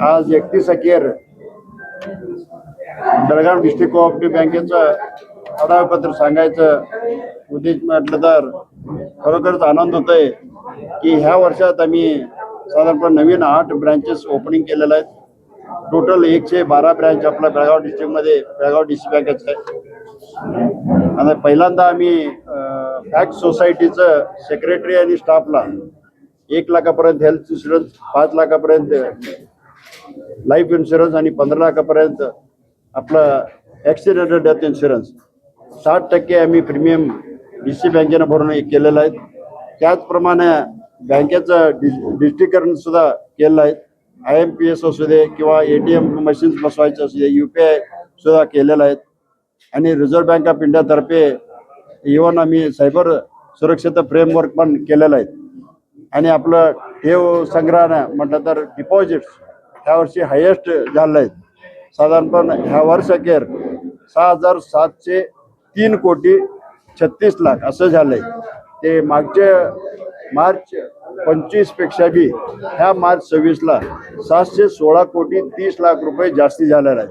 आज 31 अखेर Belgaum district cooperative बँकेचं आढावापत्र सांगायचं उद्देश म्हटलं तर खरोखरच आनंद होतोय की ह्या वर्षात आम्ही साधारणपणे नवीन 8 ब्रँचेस ओपनिंग केलेल्या आहेत. टोटल 112 ब्रँच आपल्या बेळगाव डिस्ट्रिक्टमध्ये बेळगाव डीसी बँकेचं आहे. आणि पहिल्यांदा आम्ही फॅक्ट सोसायटीचं सेक्रेटरी आणि स्टाफला 1 लाखापर्यंत हेल्थ इन्शुरन्स, 5 लाखापर्यंत लाईफ इन्शुरन्स आणि 15 लाखापर्यंत आपलं ॲक्सिडेंटल डेथ इन्शुरन्स 60% आम्ही प्रीमियम डीसी बँकेनं भरून केलेलं आहे. त्याचप्रमाणे बँकेचं डिजिटलीकरण सुद्धा केलेलं आहे. IMPS असू दे किंवा ATM मशीन्स बसवायचं असू दे, UPI सुद्धा केलेलं आहे. आणि रिझर्व्ह बँक ऑफ इंडियातर्फे इव्हन आम्ही सायबर सुरक्षेचं फ्रेमवर्क पण केलेलं आहे. आणि आपलं ठेव संग्रहानं म्हटलं तर डिपॉझिट्स ह्या वर्षी हायेस्ट झालं आहेत. साधारणपणे ह्या वर्षअखेर 6,703 कोटी 36 लाख असं झालं आहे. ते मागचे मार्च 25पेक्षा बी ह्या मार्च 26ला 716 कोटी 30 लाख रुपये जास्ती झालेला आहे.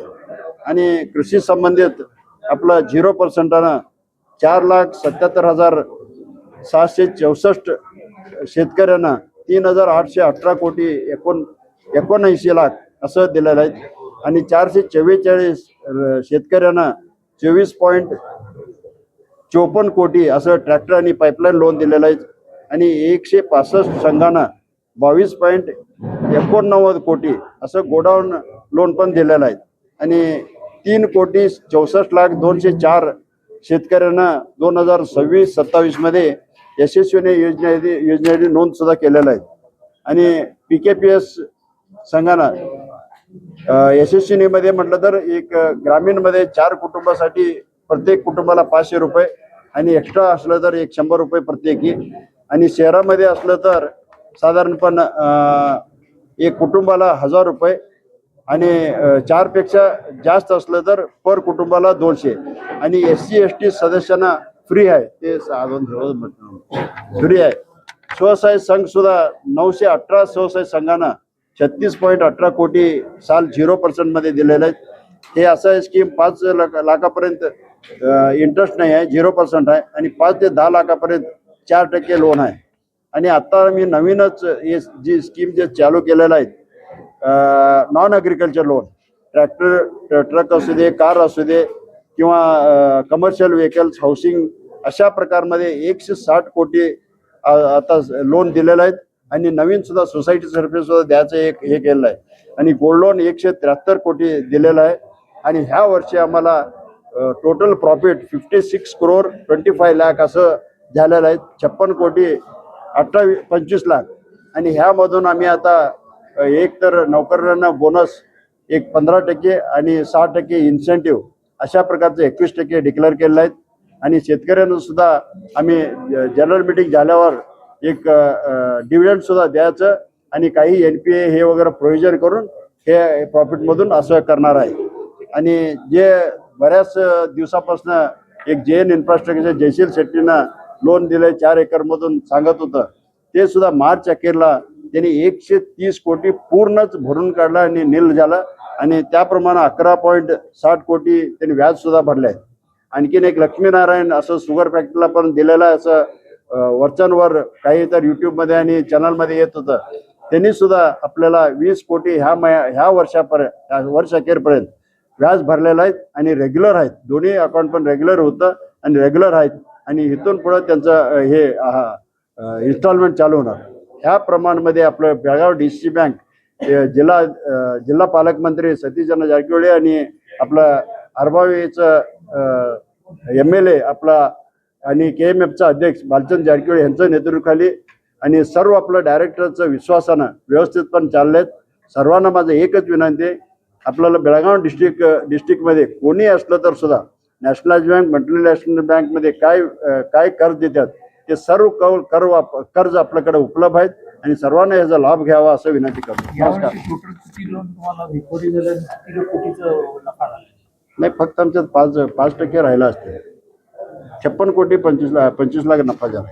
आणि कृषी संबंधित आपलं 0% 4,77,764 शेतकऱ्यांना 3,818 कोटी 79 लाख असं दिलेलं आहे. आणि 444 शेतकऱ्यांना 24.54 कोटी असं ट्रॅक्टर आणि पाईपलाईन लोन दिलेलं आहे. आणि 165 संघांना 22.89 कोटी असं गोडाऊन लोन पण दिलेलं आहे. आणि 3,64,02,004 शेतकऱ्यांना 2026-27 मध्ये यशस्वीने योजनेची नोंद सुद्धा केलेलं आहे. आणि PKPS संघांना यशस्वीनीमध्ये म्हटलं तर एक ग्रामीणमध्ये 4 कुटुंबासाठी प्रत्येक कुटुंबाला 500 रुपये आणि एक्स्ट्रा असलं तर 100 रुपये प्रत्येकी. आणि शहरामध्ये असलं तर साधारणपणे एक कुटुंबाला 1,000 रुपये आणि 4 पेक्षा जास्त असलं तर पर कुटुंबाला 200. आणि SC ST सदस्यांना फ्री आहे, ते फ्री आहे. स्वसहाय्य संघ सुद्धा 918 स्वसहाय्य संघांना 36.18 कोटी साल 0% मध्ये दिलेले आहेत. हे असं आहे स्कीम 5 लाखापर्यंत इंटरेस्ट नाही आहे, 0% आहे. आणि 5 ते 10 लाखापर्यंत 4% लोन आहे. आणि आता मी नवीनच हे जी स्कीम जे चालू केलेलं आहे non agriculture loan, tractor, truck असू दे, कार असू दे किंवा कमर्शियल व्हेकल्स, हाऊसिंग अशा प्रकारमध्ये 160 कोटी आता लोन दिलेलं आहे. आणि नवीन सुद्धा सोसायटी सर्व्हिस सुद्धा द्यायचं एक हे केलेलं आहे. आणि गोल्ड लोन 173 कोटी दिलेलं आहे. आणि ह्या वर्षी आम्हाला टोटल प्रॉफिट 56 करोड 25 लाख असं झालेलं आहे. 56 कोटी 25 लाख. आणि ह्यामधून आम्ही आता एक तर नोकऱ्यांना बोनस एक 15% आणि 6% इन्सेंटिव्ह अशा प्रकारचे 21% डिक्लेअर केलेलं आहेत. आणि शेतकऱ्यांना सुद्धा आम्ही जनरल मीटिंग झाल्यावर एक डिव्हिडंड सुद्धा द्यायचं आणि काही NPA हे वगैरे प्रोव्हिजन करून हे प्रॉफिटमधून असं करणार आहे. आणि जे बऱ्याच दिवसापासून एक JN इन्फ्रास्ट्रक्चर जयशील शेट्टीनं लोन दिलंय 4 एकरमधून सांगत होतं, ते सुद्धा मार्च अखेरला त्यांनी 130 कोटी पूर्णच भरून काढला आणि नील झाला. आणि त्याप्रमाणे 11.60 कोटी त्यांनी व्याज सुद्धा भरले आहे. आणखीन एक लक्ष्मीनारायण असं शुगर फॅक्टरीला पण दिलेलं आहे, असं वरच्यावर काही तर यूट्यूबमध्ये आणि चॅनलमध्ये येत होतं. त्यांनी सुद्धा आपल्याला 20 कोटी ह्या वर्ष अखेरपर्यंत व्याज भरलेलं आहे. आणि रेग्युलर आहेत, दोन्ही अकाउंट पण रेग्युलर होतं आणि रेग्युलर आहेत. आणि इथून पुढं त्यांचं हे इन्स्टॉलमेंट चालू होणार. ह्या प्रमाणामध्ये आपलं बेळगाव DCC बँक जिल्हा पालकमंत्री सतीशचंद्र जारकिहोळी आणि आपलं आरबावीचं MLA आपला आणि KMFचा अध्यक्ष बालचंद जारकिहोळी यांचं नेतृत्वाखाली आणि सर्व आपलं डायरेक्टरचं विश्वासानं व्यवस्थित पण चाललेत. सर्वांना माझं एकच विनंती आहे, आपल्याला बेळगाव डिस्ट्रिक्टमध्ये कोणी असलं तर सुद्धा नॅशनलाइज बँक, मल्टीनॅशनल बँकमध्ये काय कर्ज देतात ते सर्व कर्ज आपल्याकडे उपलब्ध आहेत. आणि सर्वांना याचा लाभ घ्यावा असं विनंती करतो. नाही, फक्त आमच्यात 5% राहिला असते. 56 कोटी 25 लाख नफा झाला.